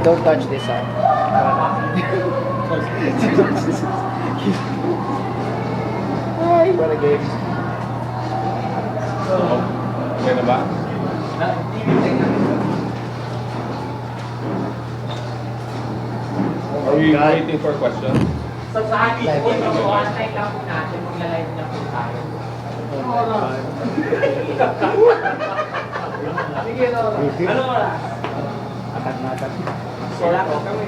Don't touch this, ah. Ay, what a game. Okay na ba? Are we waiting for questions? So sa akin po, online lang po natin, magla-live na po tayo. Sige, ano oras? Atak na atak. Wala po kami.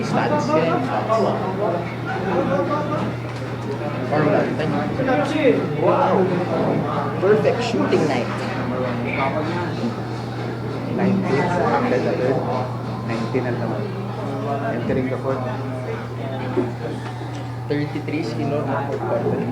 Stats yan. Wow. Perfect shooting night. 19 under the third. 19 ang naman. Entering the fourth. 33 skinor na fourth quarter.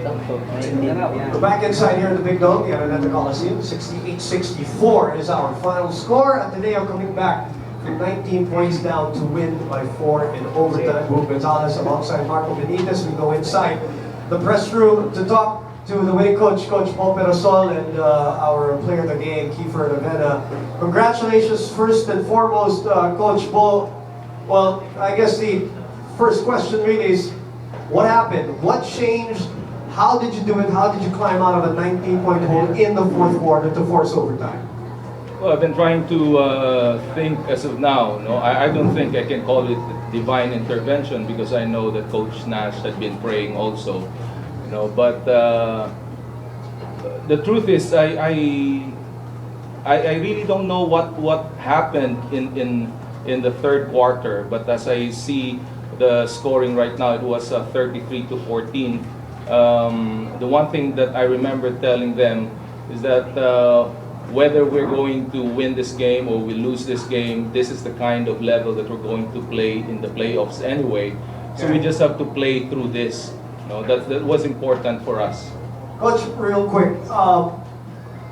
We're back inside here in the Big Dome, the Ateneo Coliseum. 68-64 is our final score. Ateneo coming back from 19 points down to win by 4 in overtime. Bob Gonzalez alongside Marco Benitez. We go inside the press room to talk to the winning coach, Coach Perasol, and our player of the game, Kiefer Ravena. Congratulations first and foremost, Coach Bo. Well, I guess the first question really is, what happened? What changed? How did you do it? How did you climb out of a 19-point hole in the fourth quarter to force overtime? Well, I've been trying to think as of now. No, I don't think I can call it divine intervention because I know that Coach Nash had been praying also. You know, but the truth is, I really don't know what happened in the third quarter. But as I see the scoring right now, it was 33-14. The one thing that I remember telling them is that whether we're going to win this game or we lose this game, this is the kind of level that we're going to play in the playoffs anyway. So we just have to play through this. You know, that was important for us. Coach, real quick,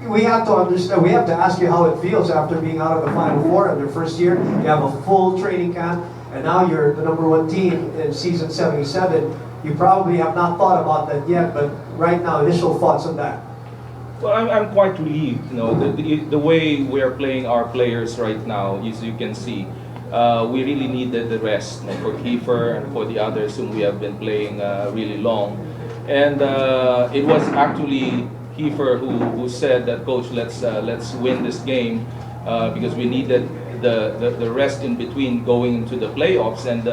we have to understand. We have to ask you how it feels after being out of the Final Four in your first year. You have a full training camp, and now you're the #1 team in season 77. You probably have not thought about that yet, but right now, initial thoughts on that. Well, I'm quite relieved. You know, the way we are playing our players right now, as you can see, we really needed the rest, you know, for Kiefer and for the others whom we have been playing really long. And it was actually Kiefer who said that, Coach, let's win this game because we needed the rest in between going into the playoffs and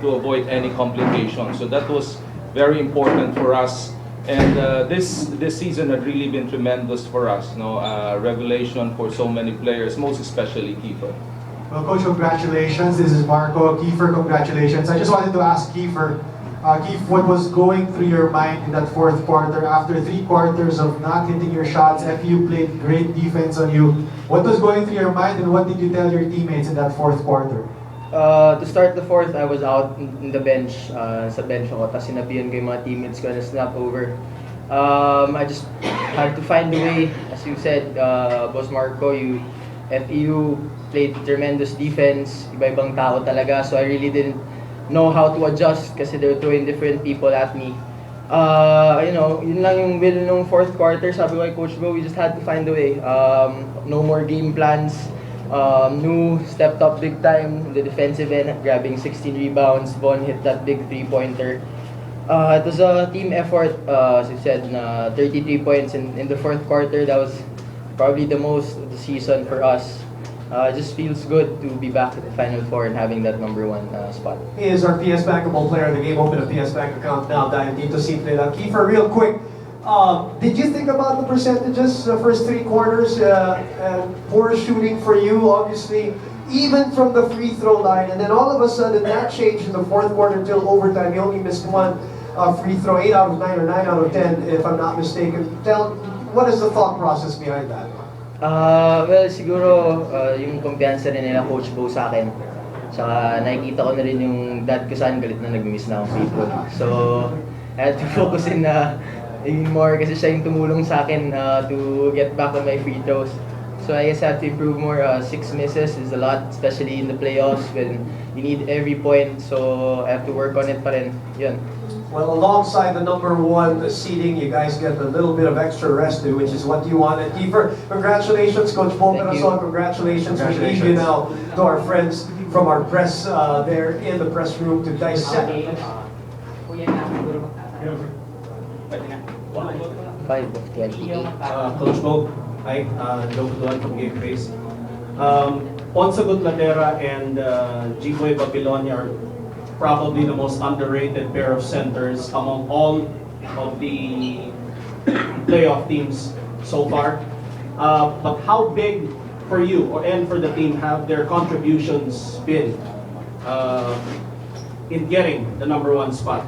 to avoid any complications. So that was very important for us. And this season had really been tremendous for us. You know, revelation for so many players, most especially Kiefer. Well, Coach, congratulations. This is Marco. Kiefer, congratulations. I just wanted to ask Kiefer, Kiefer, what was going through your mind in that fourth quarter after 3 quarters of not hitting your shots? FEU played great defense on you. What was going through your mind, and what did you tell your teammates in that fourth quarter? To start the fourth, I was out in the bench, sa bench ako, tapos sinabihan ko yung mga teammates ko na snap over. I just had to find a way, as you said, Boss Marco, FEU played tremendous defense, iba-ibang tao talaga, so I really didn't know how to adjust kasi they were throwing different people at me. You know, yun lang yung will nung fourth quarter, sabi ko kay Coach Bo, we just had to find a way. No more game plans. New stepped up big time in the defensive end, grabbing 16 rebounds. Von hit that big 3-pointer. It was a team effort, as you said, 33 points in the fourth quarter. That was probably the most of the season for us. It just feels good to be back at the Final Four and having that #1 spot. He is our PS Bankable player of the game. Open a PS Bank account now. Dahil dito si Kiefer, real quick. Did you think about the percentages the first 3 quarters? And poor shooting for you, obviously, even from the free throw line. And then all of a sudden, that changed in the fourth quarter until overtime. You only missed 1 free throw, 8 out of 9 or 9 out of 10, if I'm not mistaken. What is the thought process behind that? Well, siguro yung kumpiyansa rin nila Coach Bo sa akin. Saka nakikita ko na rin yung dad ko saan galit na nag-miss na akong free throw. So, I had to focus in more kasi siya yung tumulong sa akin to get back on my free throws. So I guess I have to improve more. 6 misses is a lot, especially in the playoffs when you need every point. So I have to work on it pa rin. Yun. Well, alongside the number 1 seeding, you guys get a little bit of extra rest, which is what you wanted. Kiefer, congratulations, Coach Paul Thank Perasol. you. Congratulations. We leave you now to our friends from our press there in the press room to dissect. Kuya na, siguro magtatanong. 5 of 28. Coach Bob, hi, Joe Buduan from Game Face. Ponsagut Ladera and G-Boy Babilonia are probably the most underrated pair of centers among all of the playoff teams so far. But how big for you and for the team have their contributions been in getting the number 1 spot?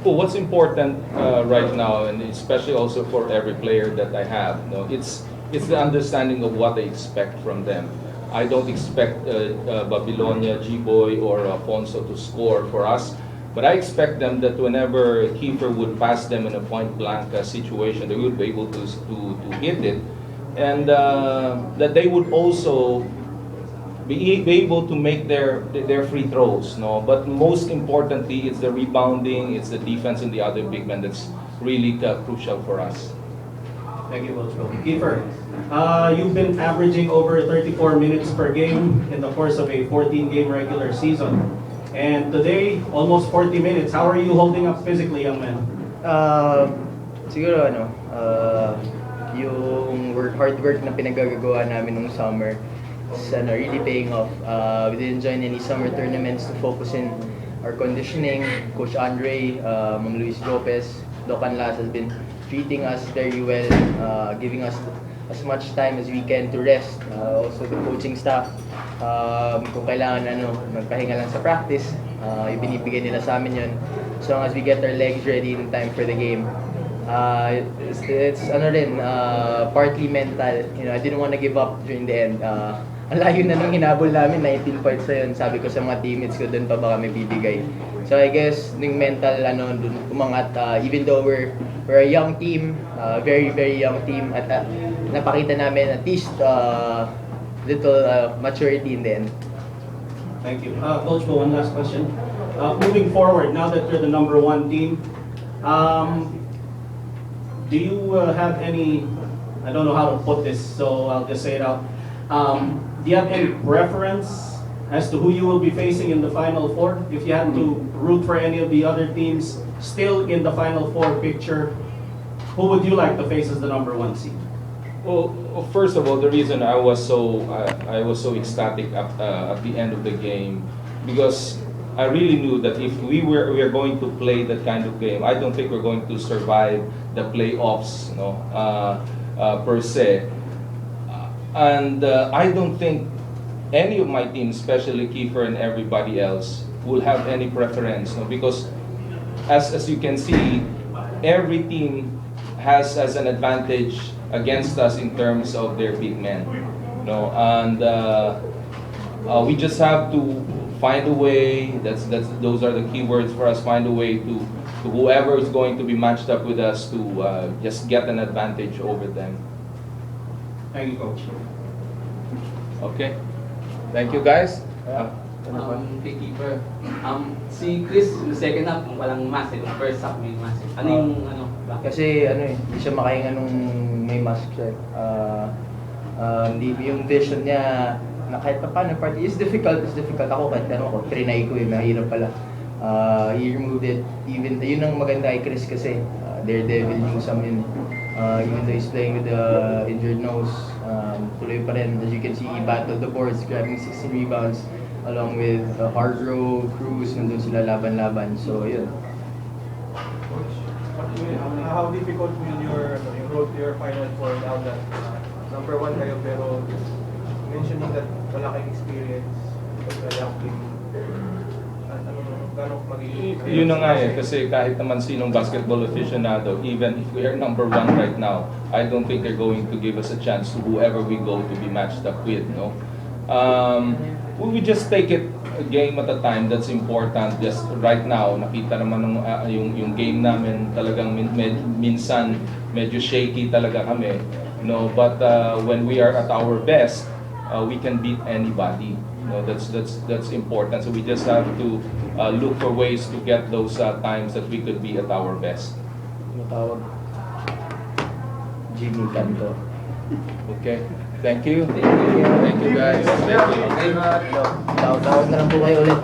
Well, what's important right now, and especially also for every player that I have, it's the understanding of what I expect from them. I don't expect Babilonia, G-Boy, or Afonso to score for us, but I expect them that whenever Kiefer would pass them in a point-blank situation, they would be able to hit it, and that they would also be able to make their free throws. No, but most importantly, it's the rebounding, it's the defense, and the other big men that's really crucial for us. Thank you, Coach Bob. Kiefer, you've been averaging over 34 minutes per game in the course of a 14-game regular season. And today, almost 40 minutes. How are you holding up physically, young man? Siguro yung hard work na pinagagawa namin nung summer is really paying off. We didn't join any summer tournaments to focus in our conditioning. Coach Andre, Ma'am Luis Lopez, Doc Anlas has been treating us very well, giving us as much time as we can to rest. Also the coaching staff, kung kailangan magpahinga lang sa practice, ibinibigay nila sa amin yun. As long as we get our legs ready in time for the game. It's partly mental. I didn't want to give up during the end. Ang layo na nung hinabol namin, 19 points na yun. Sabi ko sa mga teammates ko, doon pa ba kami bibigay. So I guess, yung mental, dun umangat, even though we're a young team, very, very young team, at napakita namin at least little maturity in the end. Thank you. Coach, one last question. Moving forward, now that you're the number 1 team, do you have any, I don't know how to put this, so I'll just say it out. Do you have any preference as to who you will be facing in the Final Four? If you had to root for any of the other teams still in the Final Four picture, who would you like to face as the number 1 seed? Well, first of all, the reason I was so ecstatic at the end of the game, because I really knew that if we are going to play that kind of game, I don't think we're going to survive the playoffs, per se. And I don't think any of my team, especially Kiefer and everybody else, will have any preference, because as you can see, every team has an advantage against us in terms of their big men, and we just have to find a way. Those are the key words for us. Find a way to whoever is going to be matched up with us to just get an advantage over them. Thank you, Coach. Okay. Thank you, guys. Kay Kiefer, si Chris, yung second half, walang mask. Yung first half, may mask. Ano yung, bakit? Kasi hindi siya makahinga nung may mask siya. Hindi yung vision niya na kahit pa paano party is difficult. Ako kahit trinay ko mahirap pala. He removed it. Even yun ang maganda kay Chris kasi daredevil yung sa amin. Even though he's playing with the injured nose, tuloy pa rin. As you can see, he battled the boards, grabbing 16 rebounds along with Hardrow, Cruz, nandun sila laban-laban. So, yun. How difficult will your road to your Final Four now that number 1 kayo pero mentioning that wala kayong experience sa young team? Gano'ng magiging? Yun na nga kasi kahit naman sinong basketball aficionado, even if we are number 1 right now, I don't think they're going to give us a chance to whoever we go to be matched up with, we just take it a game at a time. That's important. Just right now, nakita naman yung game namin talagang minsan medyo shaky talaga kami. But when we are at our best, we can beat anybody. That's important. So we just have to look for ways to get those times that we could be at our best. Matawag. Jimmy Canto. Okay. Thank you. Thank you. Thank you guys. Thank you. Okay, but Tawag na lang po kayo ulit.